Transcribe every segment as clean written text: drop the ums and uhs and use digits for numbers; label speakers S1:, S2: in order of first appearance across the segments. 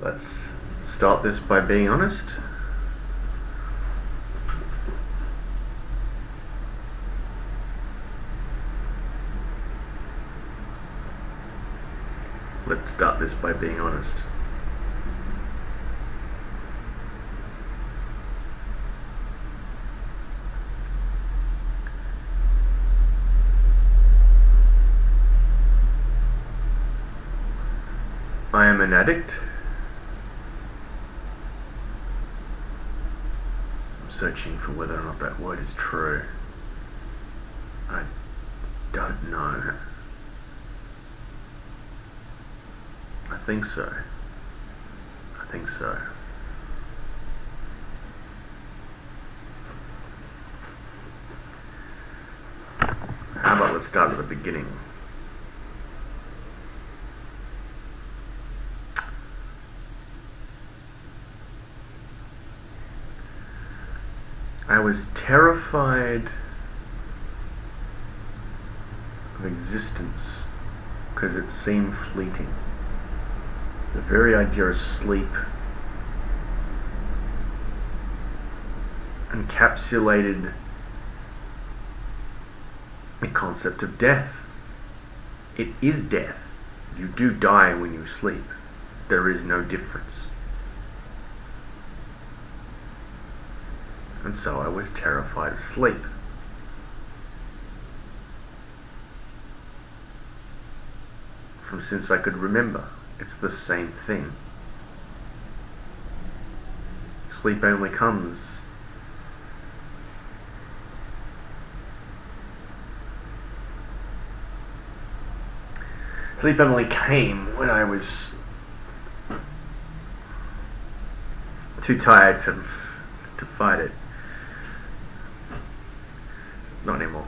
S1: Let's start this by being honest. Let's start this by being honest. I am an addict. I'm searching for whether or not that word is true. I don't know. I think so. I think so. How about let's start at the beginning? I was terrified of existence because it seemed fleeting. The very idea of sleep encapsulated the concept of death. It is death. You do die when you sleep. There is no difference. And so I was terrified of sleep. From since I could remember. It's the same thing. Sleep only comes Sleep only came when I was too tired to fight it. Not anymore.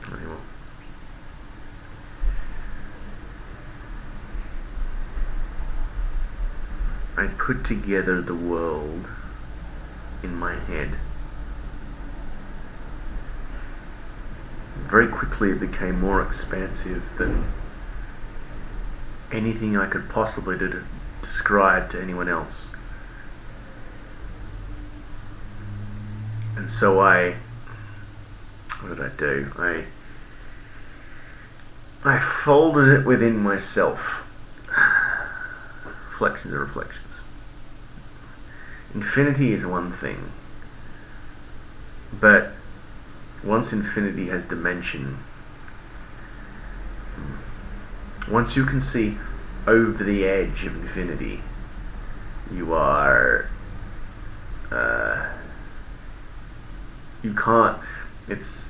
S1: Not anymore. I put together the world in my head. Very quickly it became more expansive than anything I could possibly describe to anyone else. And so what did I do? I folded it within myself. Reflections are reflections. Infinity is one thing, but once infinity has dimension, once you can see over the edge of infinity, you are you can't. It's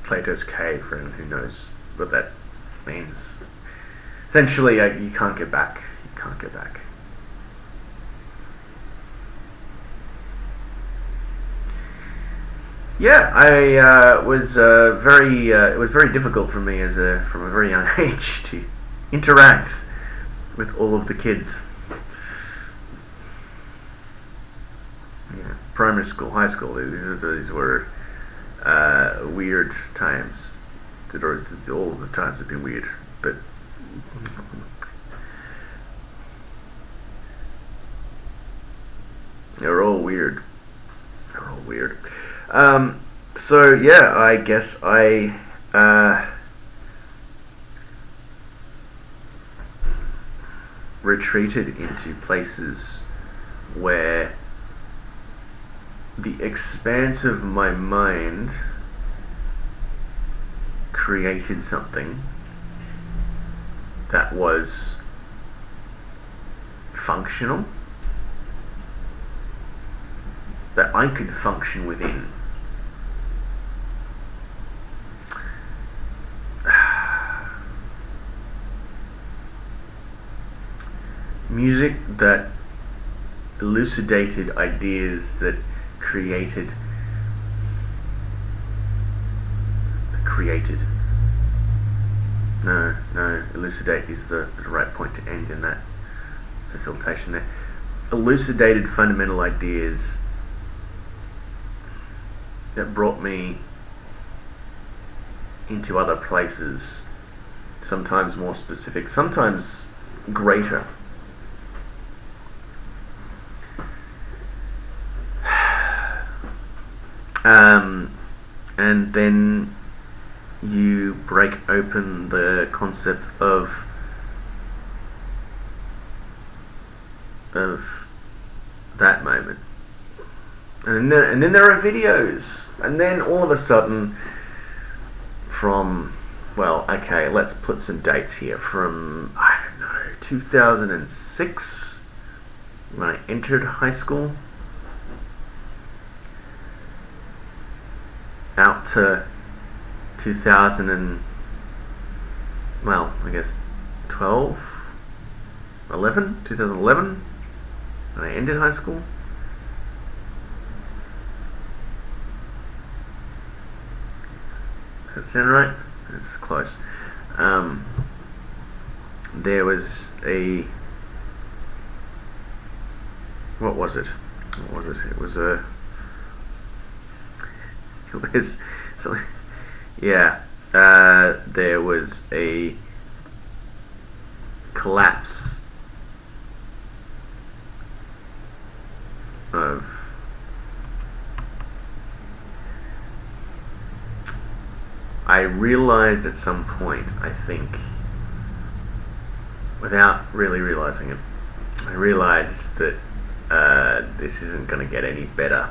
S1: Plato's cave, for anyone who knows what that means. Essentially, you can't get back. You can't get back. Yeah, it was very difficult for me from a very young age to interact with all of the kids. Yeah, primary school, high school, these were weird times. All of the times have been weird, but they're all weird. They're all weird. So yeah, I guess I retreated into places where the expanse of my mind created something that was functional, that I could function within. Music that elucidated ideas that created elucidate is the right point to end in that facilitation there. Elucidated fundamental ideas that brought me into other places, sometimes more specific, sometimes greater. And then you break open the concept of that moment, and then there are videos, and then all of a sudden, from, well, okay, let's put some dates here, from, I don't know, 2006, when I entered high school, out to 2000 and, well, I guess 2011, when I ended high school. Does that sound right? It's close. There was a, what was it? It was something. Yeah. There was a collapse of I realized at some point, I think, without really realizing it, I realized that this isn't going to get any better.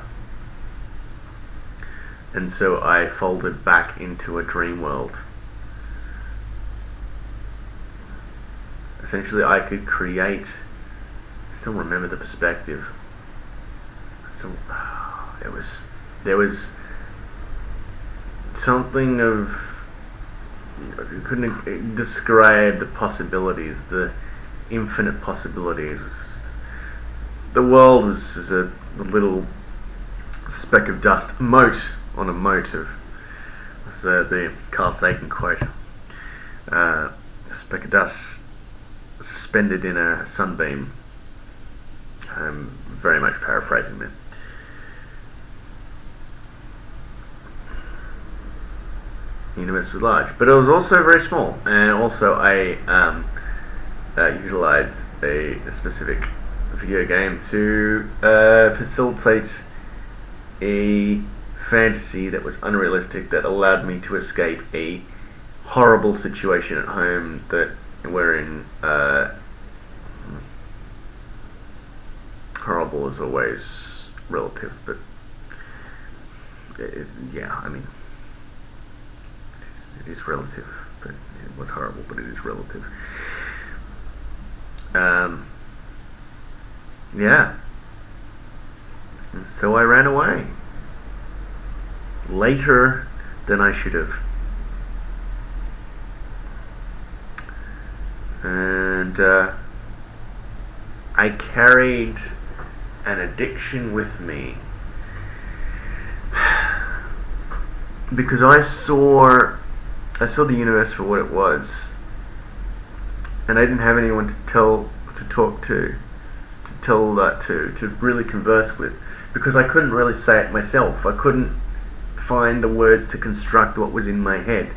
S1: And so I folded back into a dream world. Essentially, I could create, I still remember the perspective. There was something of, you couldn't describe the possibilities, the infinite possibilities. The world was a little speck of dust, a mote on a mote of, that's the Carl Sagan quote, a speck of dust suspended in a sunbeam. I'm very much paraphrasing that. The universe was large, but it was also very small, and also I utilized a specific video game to facilitate a fantasy that was unrealistic, that allowed me to escape a horrible situation at home that wherein horrible is always relative, but yeah, I mean, it is relative, but it was horrible, but it is relative. Yeah. And so I ran away. Later than I should have. And I carried an addiction with me. Because I saw the universe for what it was, and I didn't have anyone to talk to tell that to really converse with, because I couldn't really say it myself. I couldn't find the words to construct what was in my head,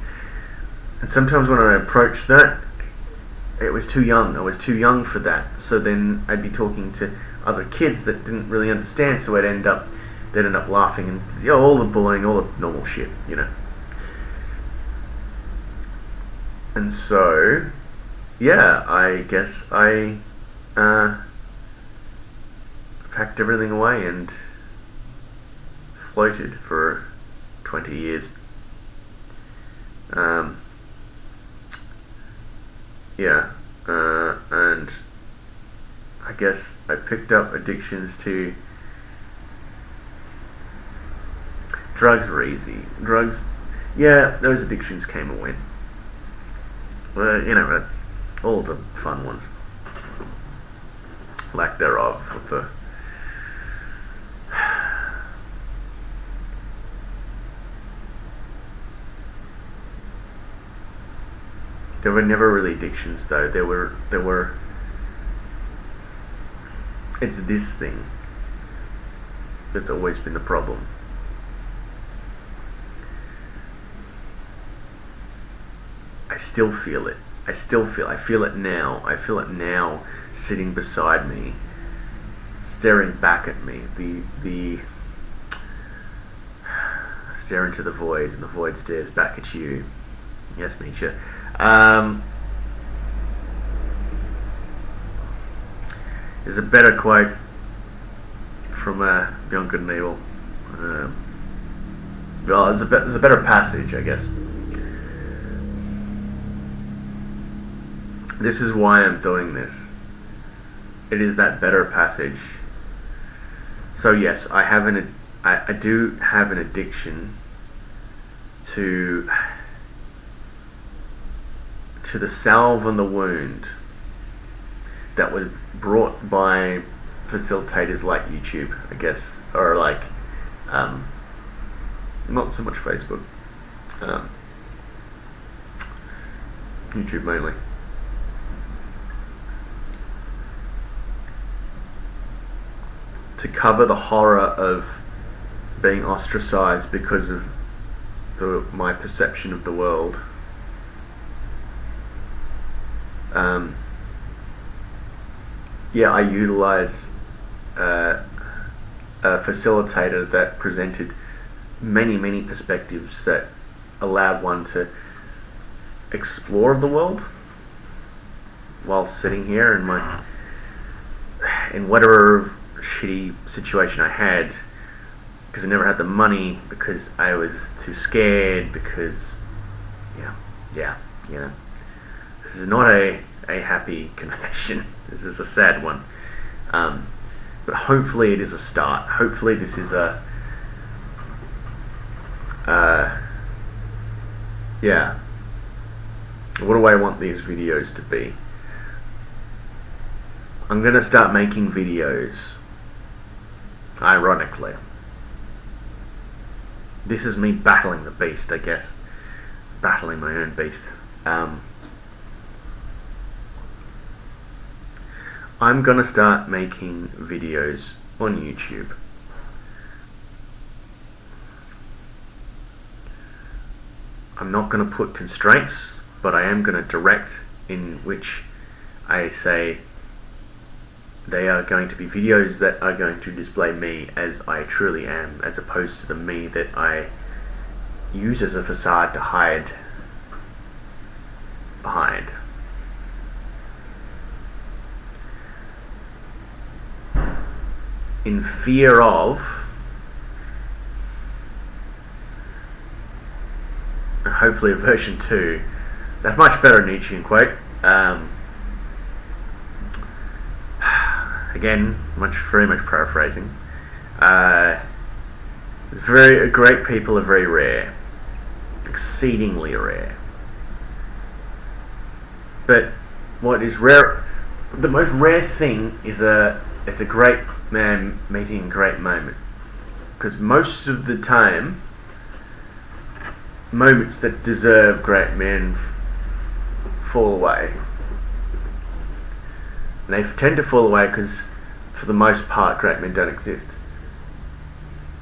S1: and sometimes when I approached that, it was too young. I was too young for that. So then I'd be talking to other kids that didn't really understand, so they'd end up laughing and, you know, all the bullying, all the normal shit, you know. And so, yeah, I guess I packed everything away and floated for 20 years. And I guess I picked up addictions to drugs. Were easy. Drugs, yeah, those addictions came and went. Well, you know, all the fun ones, lack thereof, of the there were never really addictions, though. There were it's this thing that's always been the problem. I still feel it. I feel it now. I feel it now, sitting beside me, staring back at me. The stare into the void, and the void stares back at you. Yes, Nietzsche. There's a better quote from Beyond Good and Evil. Well, there's a better passage, I guess. This is why I'm doing this. It is that better passage. So yes, I do have an addiction to the salve on the wound that was brought by facilitators like YouTube, I guess, or like not so much Facebook, YouTube mainly. To cover the horror of being ostracized because of my perception of the world. Yeah, I utilized a facilitator that presented many perspectives that allowed one to explore the world while sitting here in whatever shitty situation I had, because I never had the money, because I was too scared, because this is not a happy confession. This is a sad one, but hopefully it is a start. Hopefully this is what do I want these videos to be? I'm going to start making videos, ironically. This is me battling the beast, I guess. Battling my own beast. I'm going to start making videos on YouTube. I'm not going to put constraints, but I am going to direct, in which I say they are going to be videos that are going to display me as I truly am, as opposed to the me that I use as a facade to hide behind. In fear of, and hopefully a version 2, that's much better Nietzschean quote. Again, very much paraphrasing. Great people are very rare, exceedingly rare. But what is rare, the most rare thing is a great man meeting a great moment, because most of the time, moments that deserve great men fall away. And they tend to fall away because, for the most part, great men don't exist.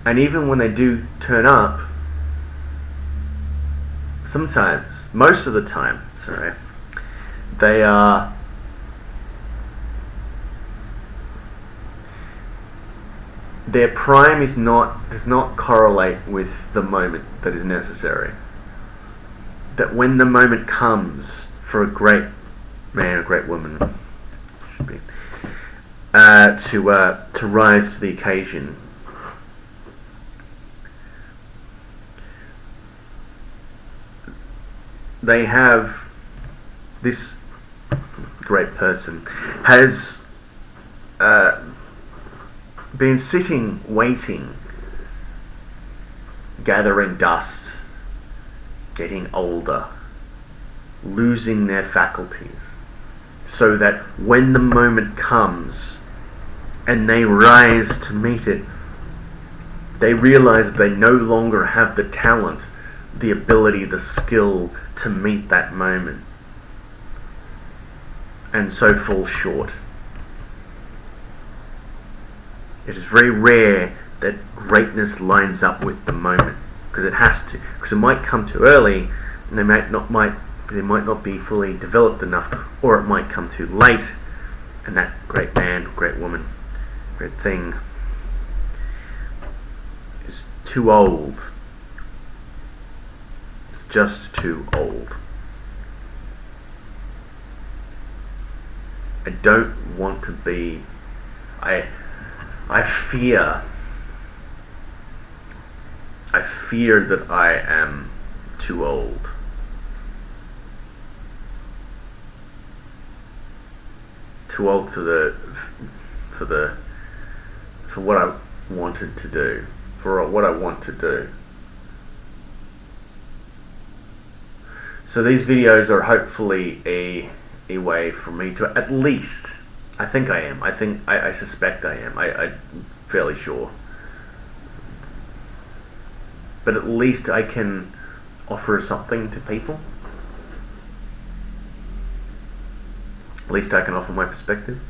S1: And even when they do turn up, sometimes, most of the time, they are their prime does not correlate with the moment that is necessary. That when the moment comes for a great man or great woman, to rise to the occasion, they have, this great person has been sitting, waiting, gathering dust, getting older, losing their faculties, so that when the moment comes and they rise to meet it, they realize that they no longer have the talent, the ability, the skill to meet that moment, and so fall short. It is very rare that greatness lines up with the moment, because it has to, because it might come too early, and they might they might not be fully developed enough, or it might come too late, and that great man, great woman, great thing is too old. It's just too old. I don't want to be. I fear that I am too old. Too old for what I wanted to do, for what I want to do. So these videos are hopefully a way for me to at least, I think I am, I suspect I am, I'm fairly sure, but at least I can offer something to people. At least I can offer my perspective,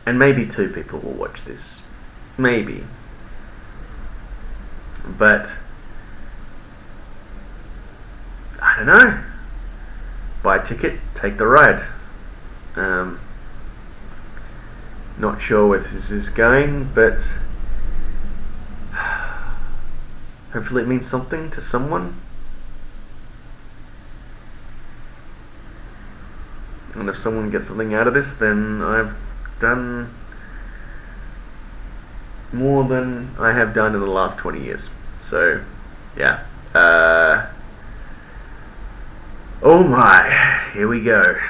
S1: and maybe 2 people will watch this, maybe, but I don't know. Buy a ticket, take the ride. Not sure where this is going, but hopefully it means something to someone. And if someone gets something out of this, then I've done more than I have done in the last 20 years. So, yeah. Oh my, here we go.